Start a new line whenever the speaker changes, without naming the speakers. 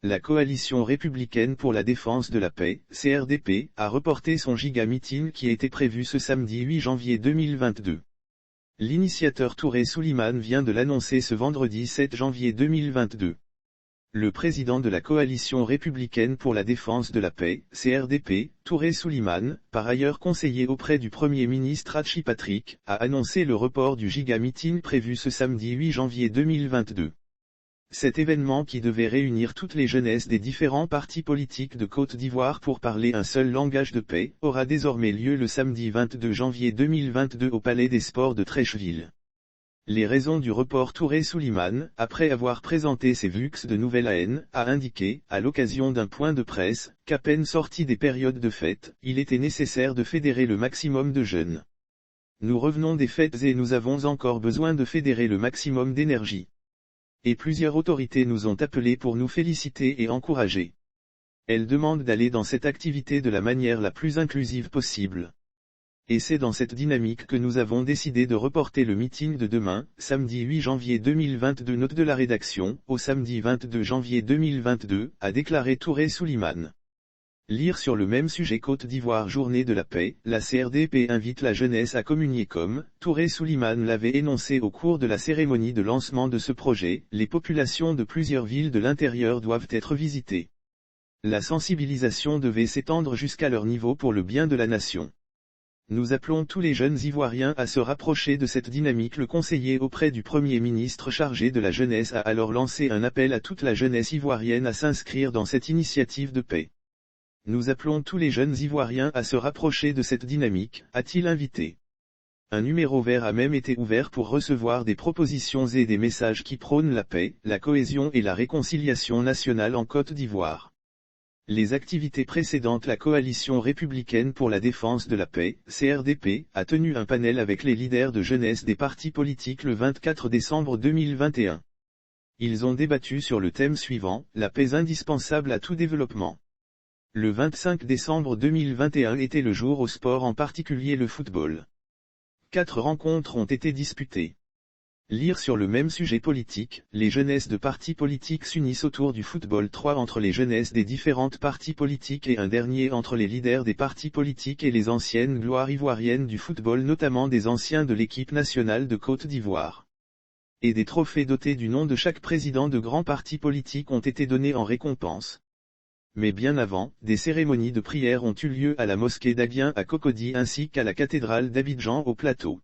La coalition républicaine pour la défense de la paix, CRDP, a reporté son giga-meeting qui était prévu ce samedi 8 janvier 2022. L'initiateur Touré Soulimane vient de l'annoncer ce vendredi 7 janvier 2022. Le président de la coalition républicaine pour la défense de la paix, CRDP, Touré Soulimane, par ailleurs conseiller auprès du Premier ministre Hachi Patrick, a annoncé le report du giga-meeting prévu ce samedi 8 janvier 2022. Cet événement qui devait réunir toutes les jeunesses des différents partis politiques de Côte d'Ivoire pour parler un seul langage de paix, aura désormais lieu le samedi 22 janvier 2022 au Palais des Sports de Treichville. Les raisons du report Touré Soulimane, après avoir présenté ses vues de Nouvelle-Haine, a indiqué, à l'occasion d'un point de presse, qu'à peine sorti des périodes de fête, il était nécessaire de fédérer le maximum de jeunes. Nous revenons des fêtes et nous avons encore besoin de fédérer le maximum d'énergie. Et plusieurs autorités nous ont appelés pour nous féliciter et encourager. Elles demandent d'aller dans cette activité de la manière la plus inclusive possible. Et c'est dans cette dynamique que nous avons décidé de reporter le meeting de demain, samedi 8 janvier 2022. Note de la rédaction, au samedi 22 janvier 2022, a déclaré Touré Soulimane. Lire sur le même sujet Côte d'Ivoire Journée de la paix, la CRDP invite la jeunesse à communier comme Touré Soulimane l'avait énoncé au cours de la cérémonie de lancement de ce projet, les populations de plusieurs villes de l'intérieur doivent être visitées. La sensibilisation devait s'étendre jusqu'à leur niveau pour le bien de la nation. Nous appelons tous les jeunes Ivoiriens à se rapprocher de cette dynamique. Le conseiller auprès du Premier ministre chargé de la jeunesse a alors lancé un appel à toute la jeunesse ivoirienne à s'inscrire dans cette initiative de paix. Nous appelons tous les jeunes Ivoiriens à se rapprocher de cette dynamique, a-t-il invité. Un numéro vert a même été ouvert pour recevoir des propositions et des messages qui prônent la paix, la cohésion et la réconciliation nationale en Côte d'Ivoire. Les activités précédentes. La coalition républicaine pour la défense de la paix, CRDP, a tenu un panel avec les leaders de jeunesse des partis politiques le 24 décembre 2021. Ils ont débattu sur le thème suivant, la paix indispensable à tout développement. Le 25 décembre 2021 était le jour au sport, en particulier le football. 4 rencontres ont été disputées. Lire sur le même sujet politique, les jeunesses de partis politiques s'unissent autour du football. 3 entre les jeunesses des différentes partis politiques et un dernier entre les leaders des partis politiques et les anciennes gloires ivoiriennes du football, notamment des anciens de l'équipe nationale de Côte d'Ivoire. Et des trophées dotés du nom de chaque président de grands partis politiques ont été donnés en récompense. Mais bien avant, des cérémonies de prière ont eu lieu à la mosquée d'Aguien à Cocody ainsi qu'à la cathédrale d'Abidjan au Plateau.